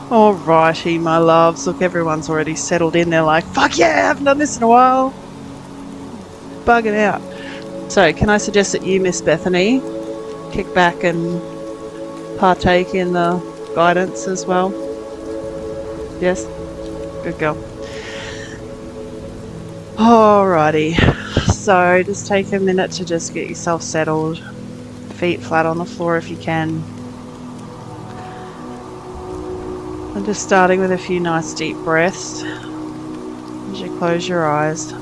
Alrighty, my loves. Look, everyone's already settled in. They're like, fuck yeah, I haven't done this in a while. Bugging out. So, can I suggest that you, Miss Bethany, kick back and partake in the guidance as well? Yes? Good girl. Alrighty. So, just take a minute to just get yourself settled. Feet flat on the floor if you can. I'm just starting with a few nice deep breaths as you close your eyes.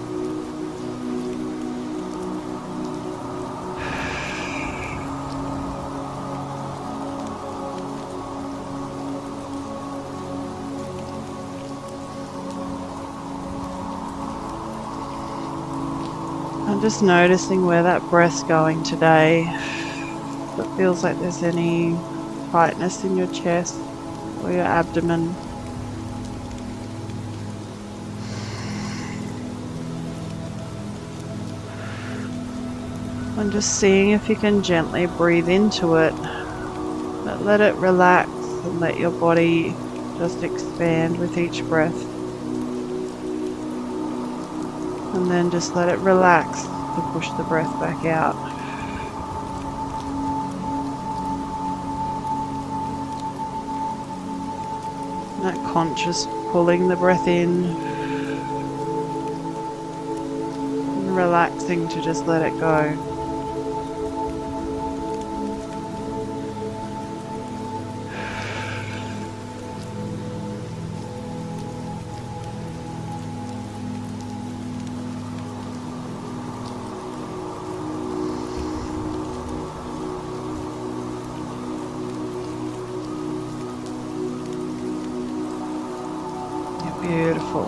I'm just noticing where that breath's going today. If it feels like there's any tightness in your chest or your abdomen. And just seeing if you can gently breathe into it, but let it relax and let your body just expand with each breath. And then just let it relax to push the breath back out. That conscious pulling the breath in and relaxing to just let it go. Beautiful.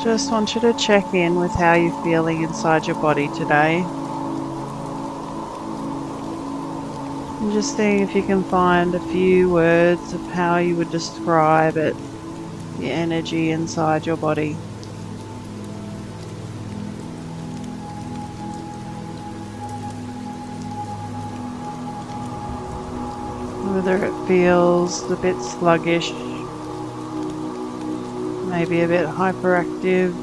Just want you to check in with how you're feeling inside your body today. And just seeing if you can find a few words of how you would describe it, the energy inside your body. Whether it feels a bit sluggish, maybe a bit hyperactive,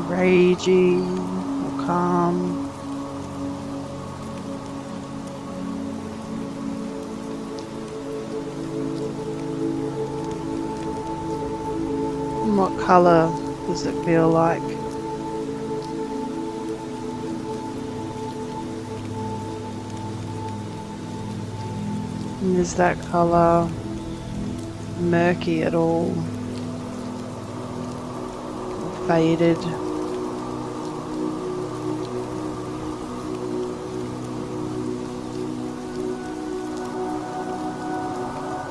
ragey or calm. And what colour does it feel like? And is that colour murky at all? Or faded?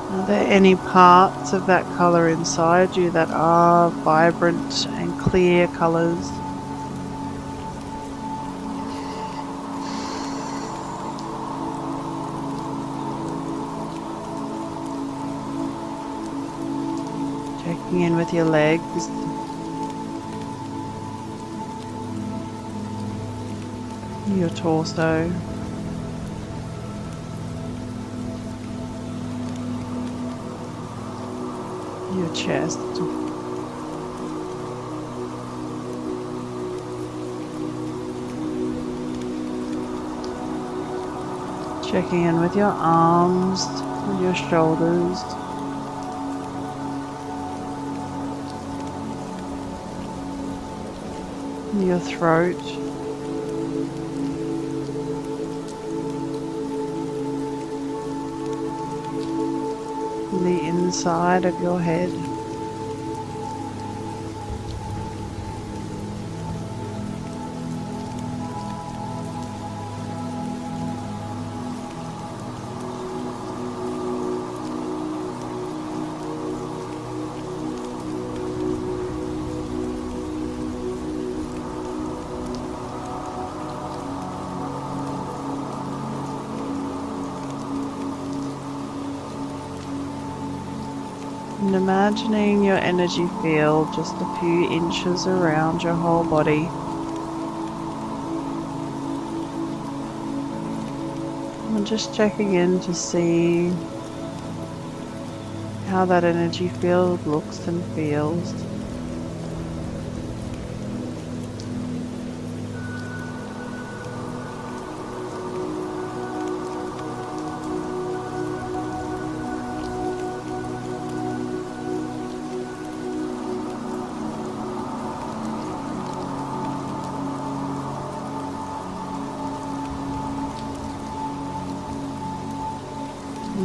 Are there any parts of that colour inside you that are vibrant and clear colours? Checking in with your legs. Your torso. Your chest. Checking in with your arms, with your shoulders. Your throat. The inside of your head. And imagining your energy field just a few inches around your whole body. And just checking in to see how that energy field looks and feels.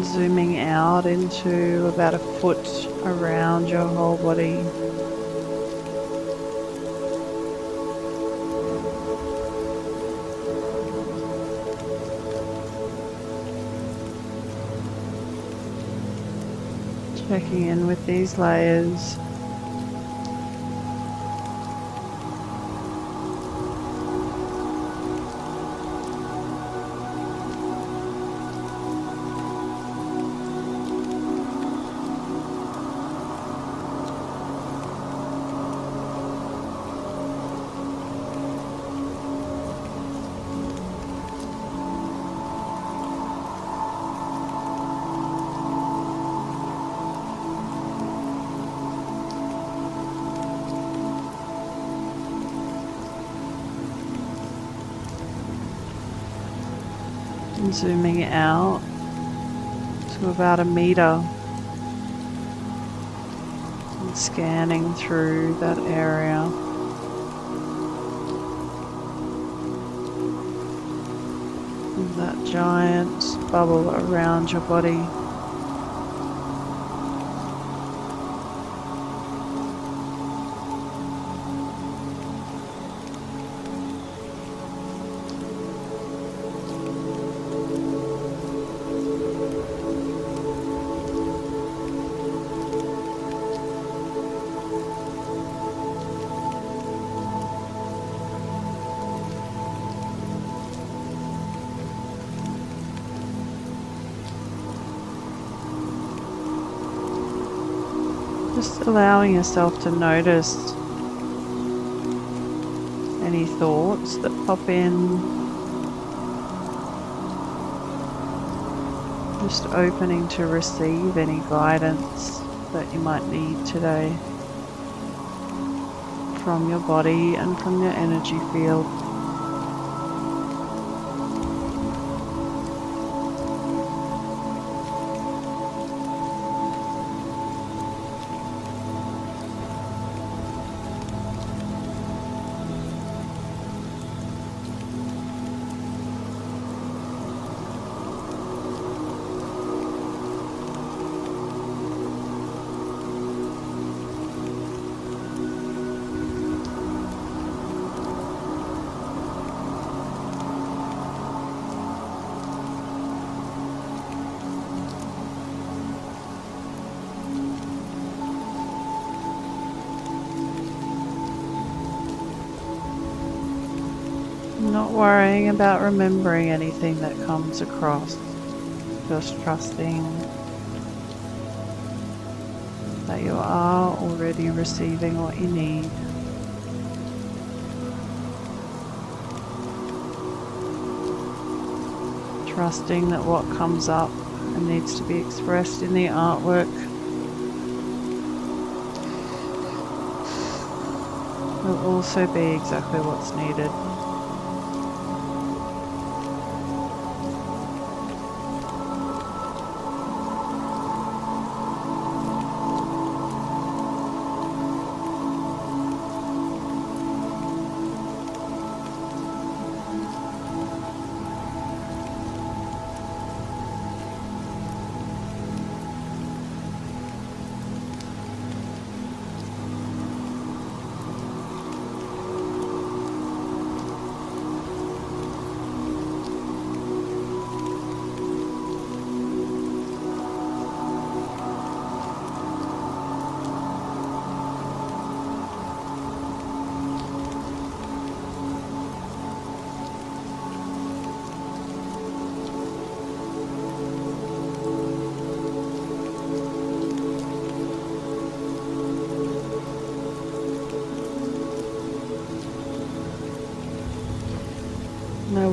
Zooming out into about a foot around your whole body. Checking in with these layers. And zooming out to about a meter and scanning through that area. With that giant bubble around your body. Just allowing yourself to notice any thoughts that pop in. Just opening to receive any guidance that you might need today from your body and from your energy field. Not worrying about remembering anything that comes across, just trusting that you are already receiving what you need. Trusting that what comes up and needs to be expressed in the artwork will also be exactly what's needed.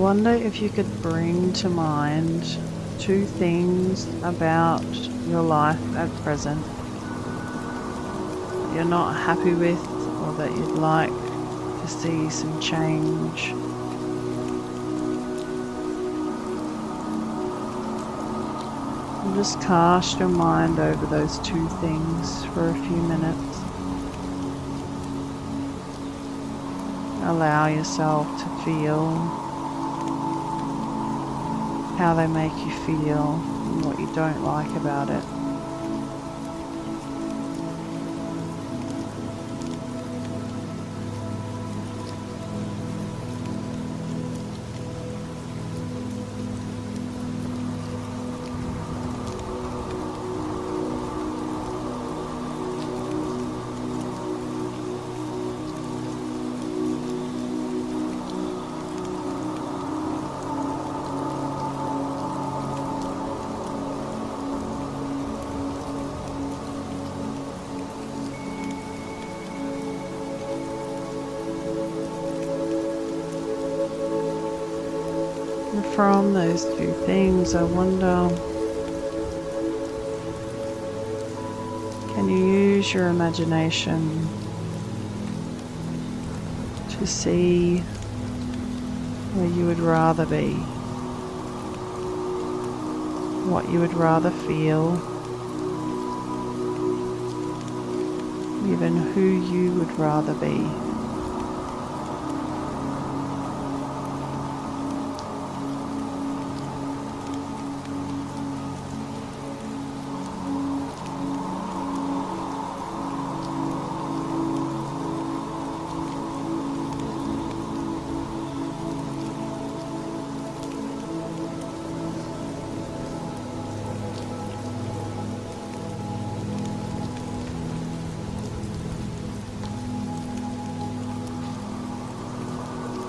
wonder if you could bring to mind 2 things about your life at present that you're not happy with or that you'd like to see some change. And just cast your mind over those 2 things for a few minutes. Allow yourself to feel how they make you feel and what you don't like about it. And from those 2 things, I wonder, can you use your imagination to see where you would rather be, what you would rather feel, even who you would rather be?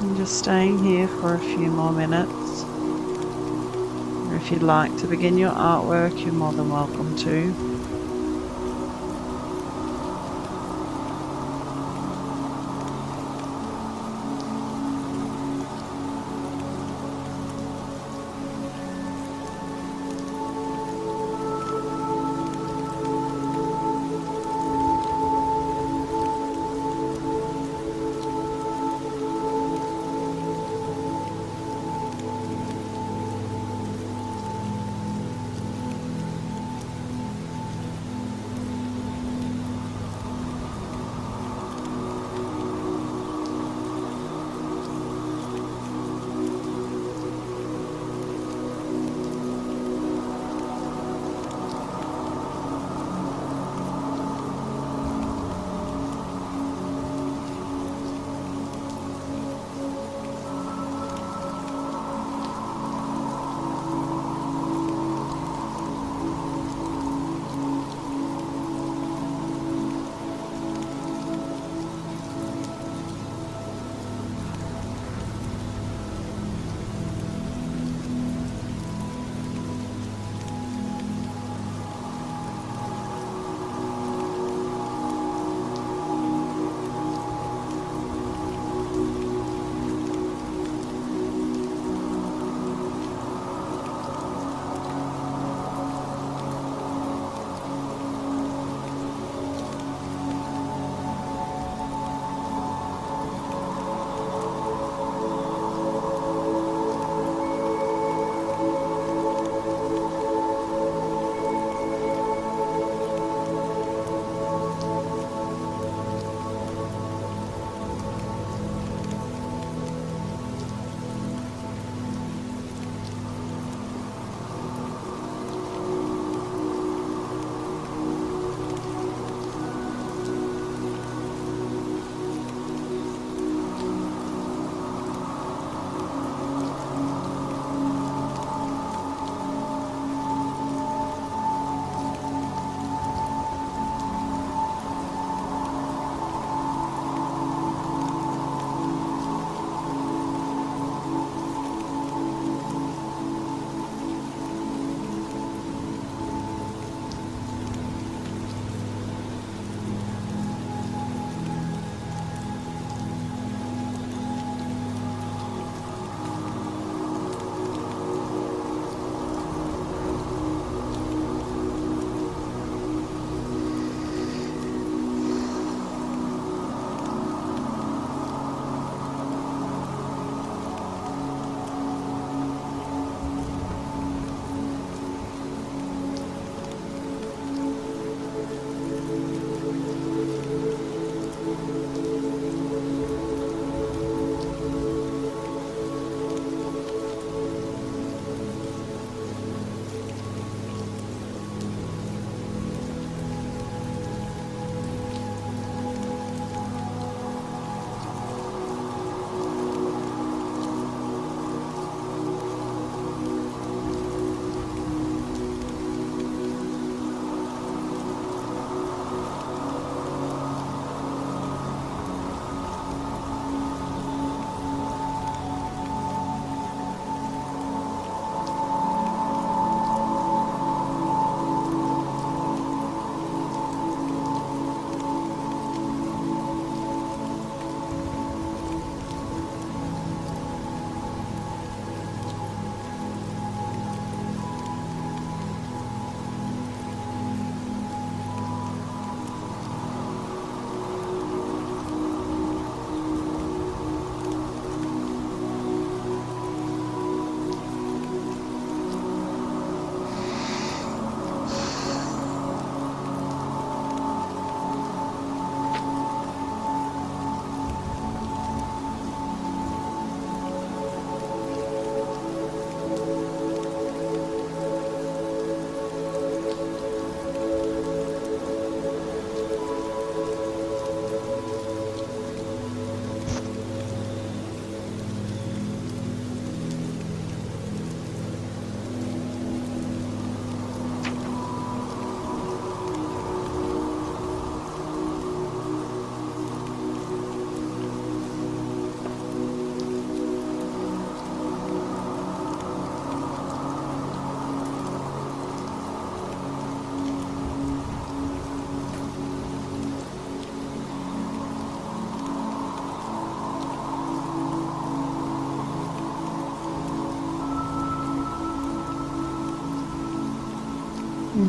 And just staying here for a few more minutes. Or if you'd like to begin your artwork, you're more than welcome to.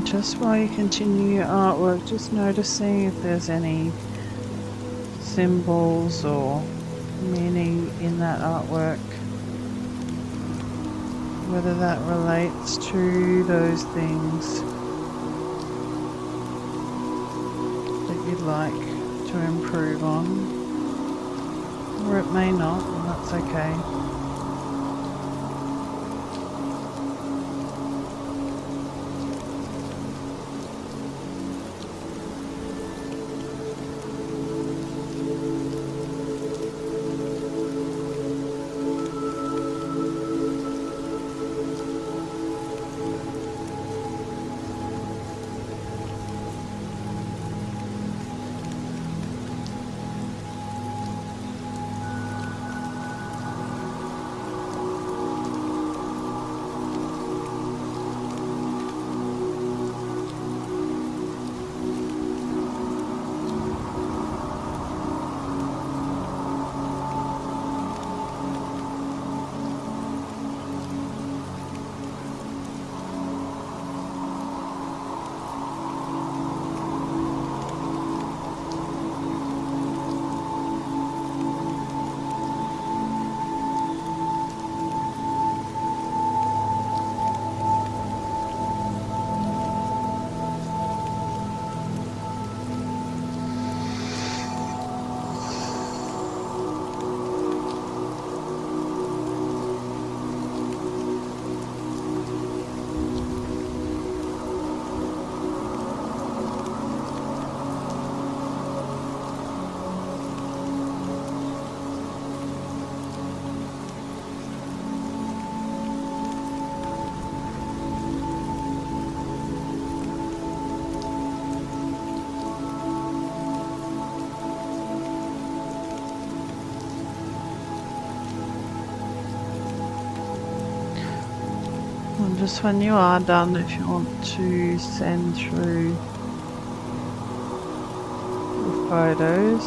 Just while you continue your artwork, just noticing if there's any symbols or meaning in that artwork, whether that relates to those things that you'd like to improve on, or it may not, and that's okay. And just when you are done, if you want to send through the photos,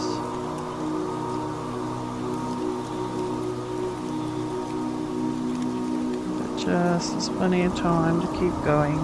but just there's plenty of time to keep going.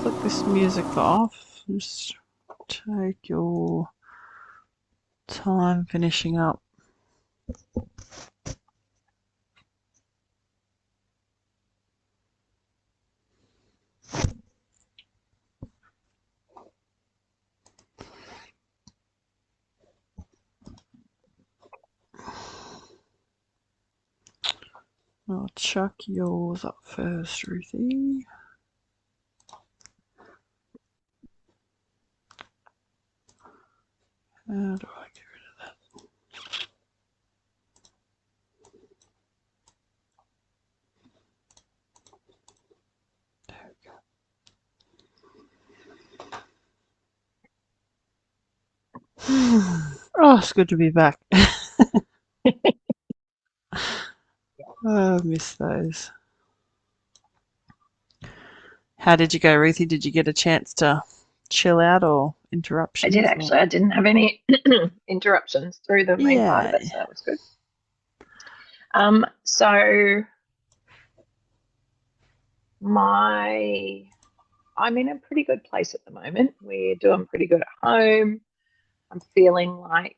flick this music off. Just take your time finishing up. I'll chuck yours up first, Ruthie. How do I get rid of that? There we go. Oh, it's good to be back. Oh, I miss those. How did you go, Ruthie? Did you get a chance to chill out or interruptions? I did actually. I didn't have any interruptions through the main part of Yeah. it, so that was good. So I'm in a pretty good place at the moment. We're doing pretty good at home. I'm feeling like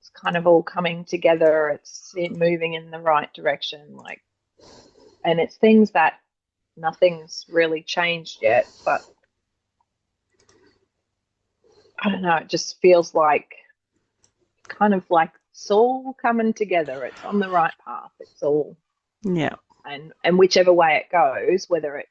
it's kind of all coming together. It's moving in the right direction, and it's things that nothing's really changed yet, but I don't know, it just feels like kind of like it's all coming together. It's on the right path. It's all Yeah. and whichever way it goes, whatever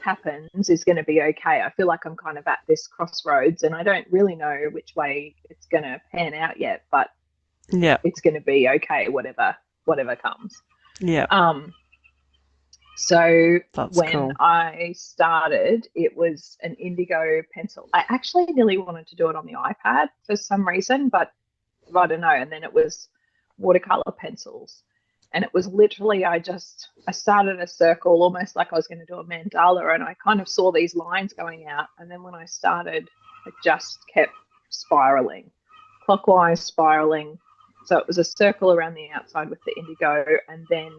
happens is going to be okay. I feel like I'm kind of at this crossroads and I don't really know which way it's going to pan out yet, but Yeah. it's going to be okay, whatever comes. Yeah. So That's when cool. I started, it was an indigo pencil. I actually nearly wanted to do it on the iPad for some reason, but I don't know. And then it was watercolor pencils. And it was literally, I started a circle almost like I was going to do a mandala. And I kind of saw these lines going out. And then when I started, it just kept spiraling, clockwise spiraling. So it was a circle around the outside with the indigo and then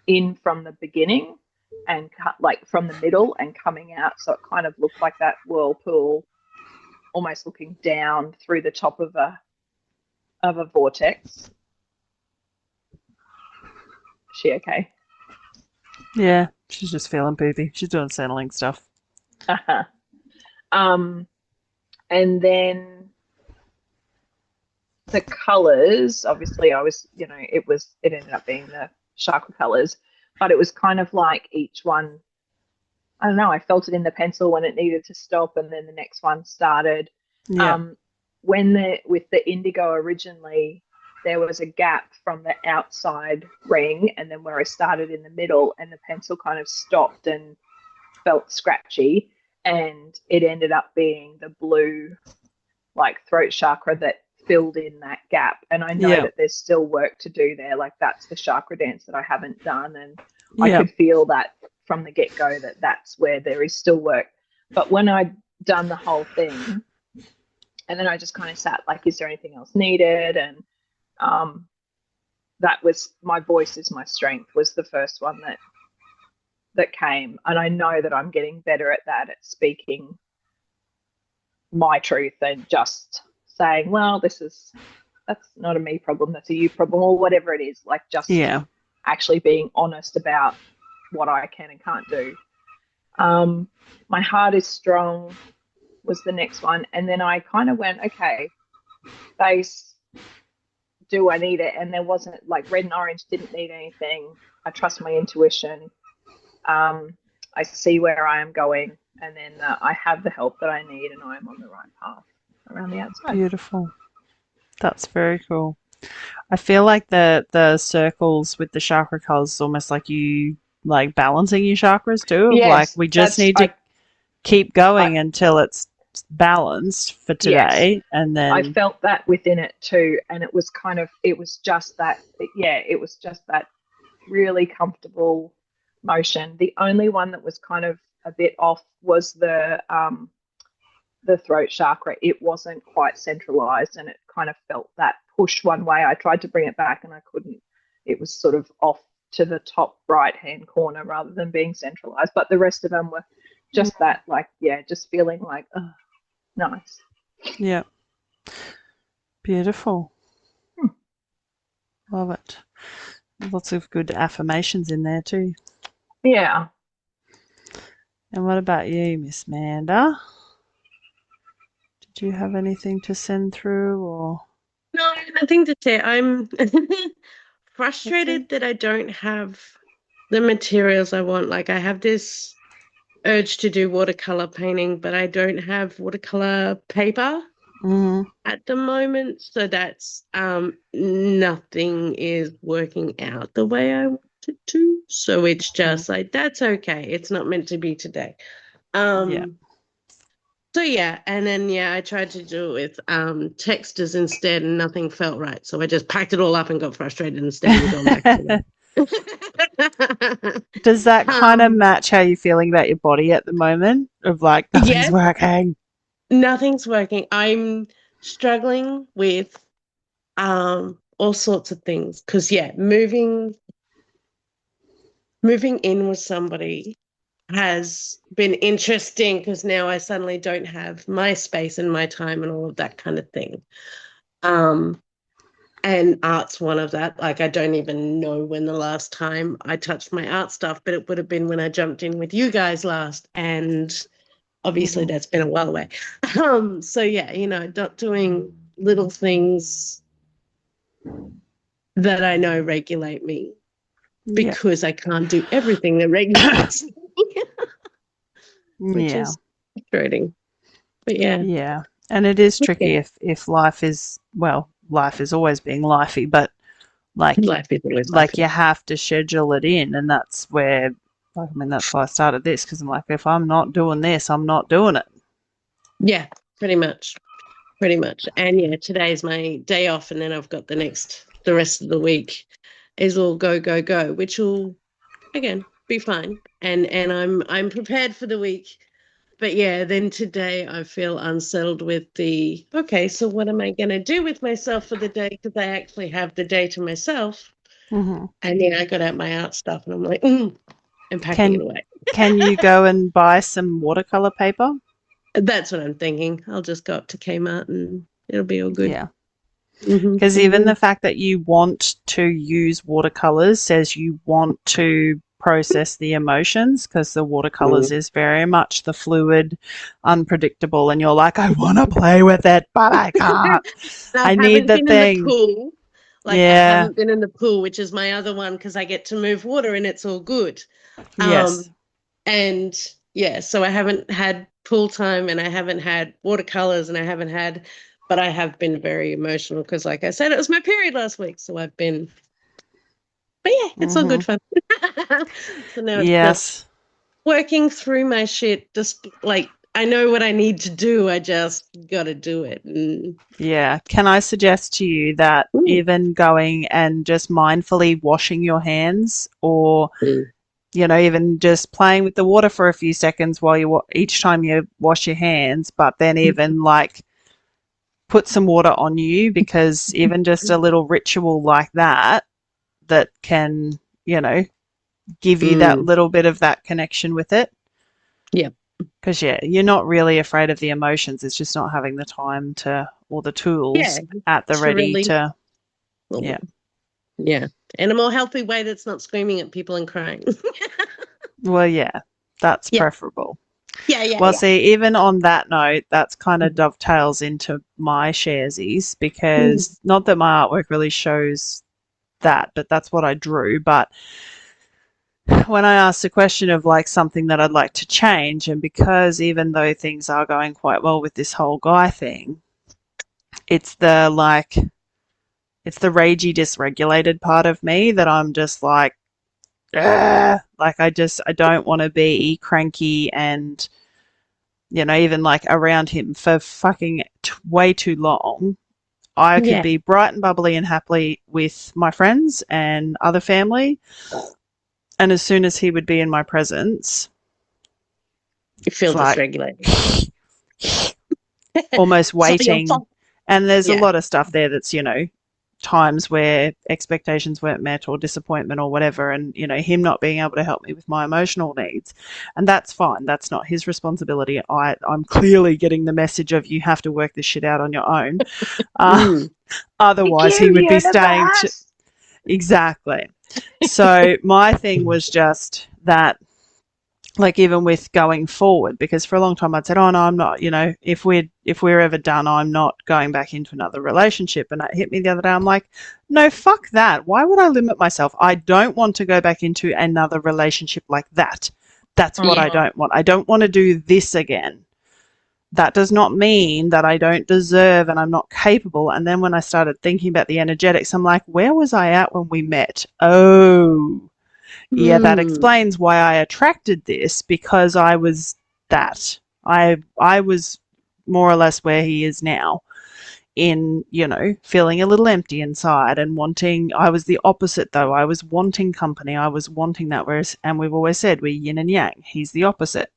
in from the beginning and like from the middle and coming out. So it kind of looked like that whirlpool, almost looking down through the top of a vortex. Is she okay? Yeah. She's just feeling poopy. She's doing settling stuff. Uh-huh. And then the colors, obviously it ended up being the chakra colors, but it was kind of like each one, I don't know, I felt it in the pencil when it needed to stop and then the next one started. Yeah. Um, with the indigo originally, there was a gap from the outside ring and then where I started in the middle and the pencil kind of stopped and felt scratchy and it ended up being the blue like throat chakra that filled in that gap. And I know Yeah. that there's still work to do there. Like that's the chakra dance that I haven't done. And I Yeah. could feel that from the get-go that that's where there is still work. But when I'd done the whole thing, and then I just kind of sat like, is there anything else needed? And that was my voice is my strength was the first one that came. And I know that I'm getting better at that, at speaking my truth and just saying, well, that's not a me problem, that's a you problem, or whatever it is, like just Yeah. actually being honest about what I can and can't do. My heart is strong was the next one. And then I kind of went, okay, base, do I need it? And there wasn't like red and orange didn't need anything. I trust my intuition. I see where I am going. And then I have the help that I need and I am on the right path around the outside. Beautiful. That's very cool. I feel like the circles with the chakra colors is almost like you like balancing your chakras too. Of like Yes, we just need to keep going until it's balanced for yes, today, and I then felt that within it too. And it was just that really comfortable motion. The only one that was kind of a bit off was the throat chakra. It wasn't quite centralized and it kind of felt that push one way. I tried to bring it back and I couldn't. It was sort of off to the top right hand corner rather than being centralized. But the rest of them were just that, like, yeah, just feeling like, oh, nice. Yeah. Beautiful. Love it. Lots of good affirmations in there too. Yeah. And what about you, Miss Manda? Did you have anything to send through or? No, nothing to say. I'm Okay. frustrated that I don't have the materials I want. Like, I have this urge to do watercolor painting, but I don't have watercolor paper Mm-hmm. at the moment. So that's nothing is working out the way I want it to. So it's just like, that's okay. It's not meant to be today. Yeah. So yeah, and then yeah, I tried to do it with textures instead, and nothing felt right. So I just packed it all up and got frustrated instead and gone back to them. Does that kind of um, match how you're feeling about your body at the moment? Of like, nothing's yes, working. nothing's working. I'm struggling with all sorts of things because yeah, moving in with somebody has been interesting because now I suddenly don't have my space and my time and all of that kind of thing. And art's one of that. Like, I don't even know when the last time I touched my art stuff, but it would have been when I jumped in with you guys last. And obviously that's been a while away. So yeah, not doing little things that I know regulate me Yeah. because I can't do everything that regulates me, which Yeah. is frustrating. But yeah. Yeah. And it is tricky Okay. if life is, well, life is always being lifey, but like Life is always like you life. have to schedule it in, and that's where, like, I mean, that's why I started this, because I'm like, if I'm not doing this, I'm not doing it. Yeah, pretty much. Pretty much. And yeah, today's my day off, and then I've got the rest of the week is all go, go, go, which will again be fine. And I'm prepared for the week. But yeah, then today I feel unsettled with the okay, so what am I gonna do with myself for the day? Because I actually have the day to myself. Hmm. And then I got out my art stuff and I'm like, I'm packing it Can away. can you go and buy some watercolor paper? That's what I'm thinking. I'll just go up to Kmart and it'll be all good. Yeah. Mm-hmm. Because even Mm-hmm. the fact that you want to use watercolors says you want to process the emotions, because the watercolors is very much the fluid, unpredictable, and you're like, I want to play with it, but I can't. I I need haven't the been in the thing. pool. Like, I Yeah. haven't been in the pool, which is my other one because I get to move water and it's all good. Yes. And yeah, so I haven't had pool time and I haven't had watercolors and but I have been very emotional because, like I said, it was my period last week. So but yeah, it's all Hmm. good fun. So now it's just Yes. working through my shit. Just like, I know what I need to do. I just got to do it. And Yeah. Can I suggest to you that ooh, even going and just mindfully washing your hands, or mm, even just playing with the water for a few seconds while each time you wash your hands, but then even like put some water on you, because even just a little ritual like that can, you know, give you that mm, little bit of that connection with it. yeah, Because, yeah, you're not really afraid of the emotions. It's just not having the time to, or the yeah, tools at the to ready really, to, well, yeah. yeah, in a more healthy way that's not screaming at people and crying. Well, yeah, that's Yeah, preferable. yeah, yeah, Well, yeah. see, even on that note, that's kind of dovetails into my sharesies, Mm, because not that my artwork really shows that, but that's what I drew. But when I asked a question of like something that I'd like to change, and because even though things are going quite well with this whole guy thing, it's the like, it's the ragey, dysregulated part of me that I'm just like, "Ugh." Like I don't want to be cranky and, even like around him for fucking way too long. I can yeah, be bright and bubbly and happy with my friends and other family. And as soon as he would be in my presence, you it's feel like dysregulated. almost So your waiting. fault. And there's a Yeah. lot of stuff there that's, times where expectations weren't met or disappointment or whatever, and him not being able to help me with my emotional needs, and that's fine. That's not his responsibility. I'm clearly getting the message of you have to work this shit out on your own. Otherwise, he would be staying. Exactly. So my thing was just that, like, even with going forward, because for a long time I'd said, oh no, I'm not, if we're ever done, I'm not going back into another relationship. And it hit me the other day. I'm like, no, fuck that. Why would I limit myself? I don't want to go back into another relationship like that. That's what I don't want. I don't want to do this again. That does not mean that I don't deserve and I'm not capable. And then when I started thinking about the energetics, I'm like, where was I at when we met? Oh, yeah, that explains why I attracted this, because I was that. I was more or less where he is now, in, feeling a little empty inside and wanting. I was the opposite, though. I was wanting company. I was wanting that. And we've always said we're yin and yang. He's the opposite.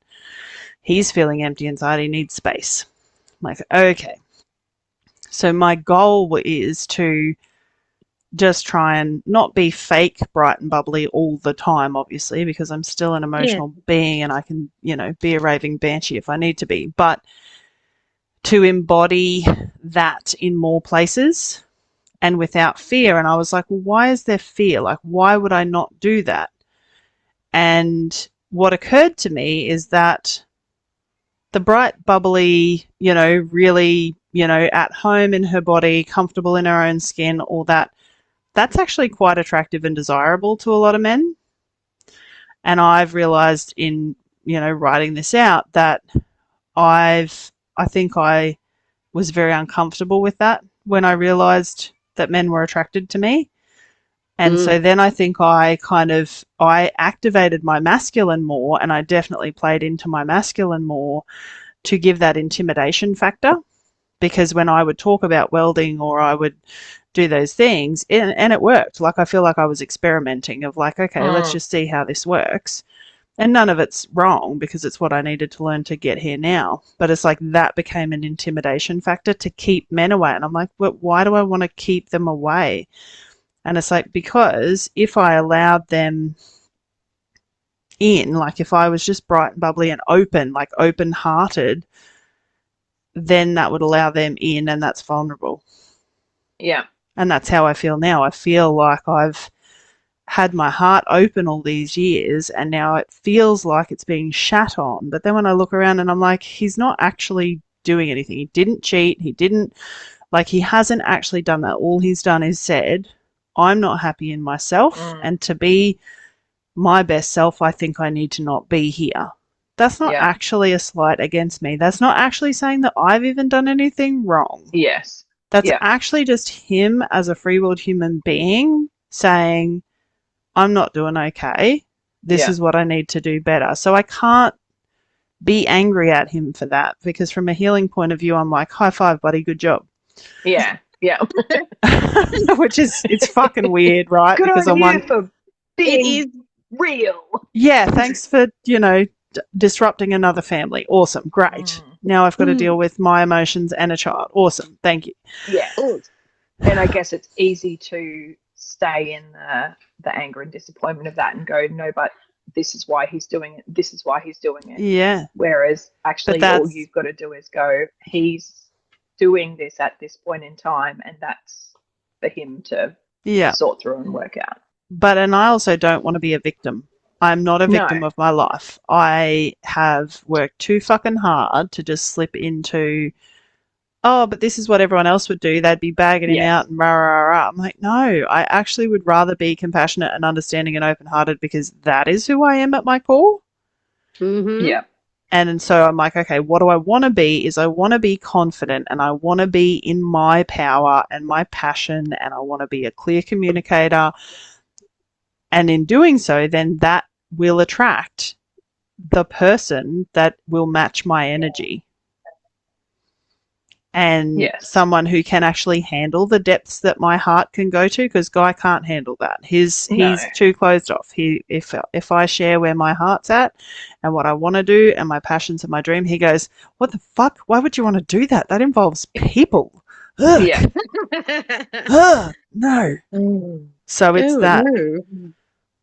He's feeling empty inside. He needs space. I'm like, okay. So my goal is to just try and not be fake, bright and bubbly all the time, obviously, because I'm still an emotional being and I can, be a raving banshee if I need to be. But to embody that in more places and without fear. And I was like, well, why is there fear? Like, why would I not do that? And what occurred to me is that the bright, bubbly, really, at home in her body, comfortable in her own skin, all that, that's actually quite attractive and desirable to a lot of men. And I've realized in, writing this out that I think I was very uncomfortable with that when I realized that men were attracted to me. And so then I think I activated my masculine more, and I definitely played into my masculine more to give that intimidation factor. Because when I would talk about welding or I would do those things, and it worked. Like, I feel like I was experimenting of like, okay, let's just see how this works. And none of it's wrong because it's what I needed to learn to get here now. But it's like that became an intimidation factor to keep men away. And I'm like, well, why do I want to keep them away? And it's like, because if I allowed them in, like if I was just bright and bubbly and open, like open-hearted, then that would allow them in, and that's vulnerable. Yeah. And that's how I feel now. I feel like I've had my heart open all these years, and now it feels like it's being shat on. But then when I look around and I'm like, he's not actually doing anything. He didn't cheat. He hasn't actually done that. All he's done is said, I'm not happy in myself, and to be my best self, I think I need to not be here. That's not actually a slight against me. That's not actually saying that I've even done anything wrong. Yes. That's actually just him as a free-willed human being saying, I'm not doing okay. This is what I need to do better. So I can't be angry at him for that, because from a healing point of view, I'm like, high five, buddy, good job. Yeah, yeah. Which is, it's fucking weird, right? Good because on I'm you like, for being real. Yeah, thanks for, disrupting another family. Awesome, great. Now I've got to deal with my emotions and a child. Awesome, thank you. Yeah. And I guess it's easy to stay in the anger and disappointment of that and go, no, but this is why he's doing it. This is why he's doing it. Yeah. Whereas actually all you've got to do is go, he's doing this at this point in time, and that's for him to sort through and work out. And I also don't want to be a victim. I'm not a victim of my life. I have worked too fucking hard to just slip into, oh, but this is what everyone else would do. They'd be bagging him out and rah, rah, rah. I'm like, no, I actually would rather be compassionate and understanding and open-hearted, because that is who I am at my core. Mm-hmm. Yeah. And so I'm like, okay, what do I want to be? Is I want to be confident, and I want to be in my power and my passion, and I want to be a clear communicator. And in doing so, then that will attract the person that will match my energy. And someone who can actually handle the depths that my heart can go to, because Guy can't handle that. He's too closed off. If I share where my heart's at and what I want to do and my passions and my dream, he goes, what the fuck? Why would you want to do that? That involves people. Ugh, Yeah. no. Oh, So it's that. no.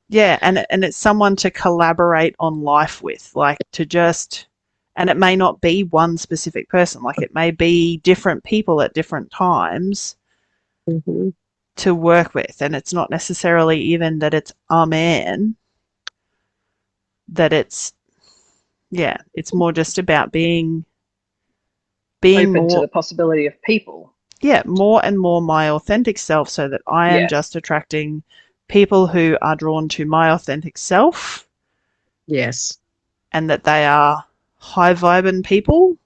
Yeah, and it's someone to collaborate on life with, like to just, and it may not be one specific person, like it may be different people at different times Mm-hmm. to work with, and it's not necessarily even that it's a man, that it's more just about being Open to more, the possibility of people. yeah, more and more my authentic self, so that I am Yes. just attracting people who are drawn to my authentic self, Yes. and that they are high vibing people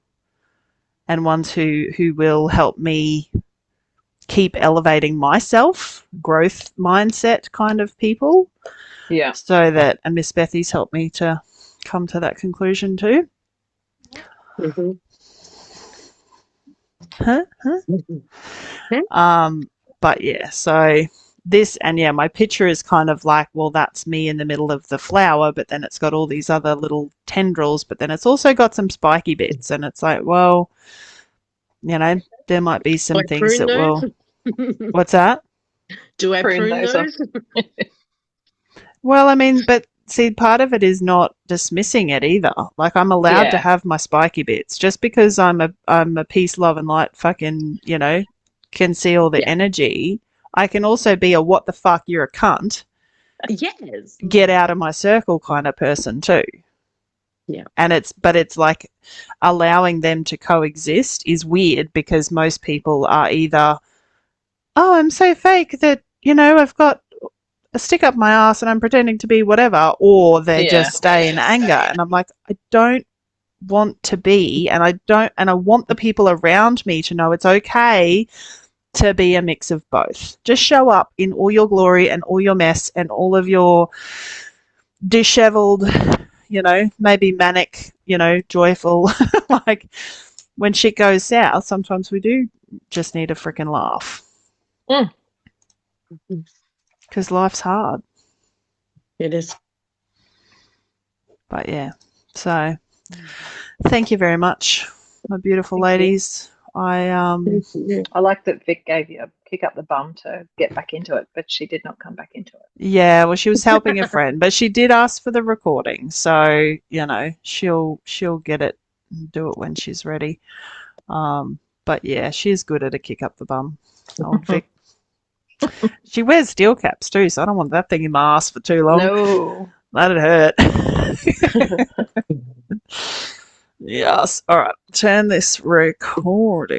and ones who will help me keep elevating myself, growth mindset kind of people. Yeah. So that, and Miss Bethy's helped me to come to that conclusion too. Mm-hmm. Huh? Mm-hmm. But yeah, so this, and yeah, my picture is kind of like, well, that's me in the middle of the flower, but then it's got all these other little tendrils, but then it's also got some spiky bits, and it's like, well, there might be Do some I things prune that will. those? What's that? Do I Prune prune those off. those? Well, I mean, but see, part of it is not dismissing it either. Like I'm allowed to Yeah. have my spiky bits. Just because I'm a peace, love, and light fucking, can see all the Yeah. energy. I can also be a what the fuck, you're a cunt, Yes. get out of my circle kind of person too. Yeah. And it's like allowing them to coexist is weird, because most people are either, oh, I'm so fake that, I've got a stick up my ass and I'm pretending to be whatever, or they Yeah. just stay in anger. And I'm like, I don't want to be, and I want the people around me to know it's okay to be a mix of both. Just show up in all your glory and all your mess and all of your disheveled, maybe manic, joyful. Like when shit goes south, sometimes we do just need a freaking laugh, Mm. because life's hard. It is. But yeah, so thank you very much, my beautiful Thank you. ladies. I I like that Vic gave you a kick up the bum to get back into it, but she did not come back into it. Yeah, well, she was helping a friend, but she did ask for the recording, so she'll get it and do it when she's ready. But yeah, she's good at a kick up the bum, old Vic. She wears steel caps too, so I don't want that thing in my ass for too long. No. That'd hurt. Yes. All right. Turn this recording.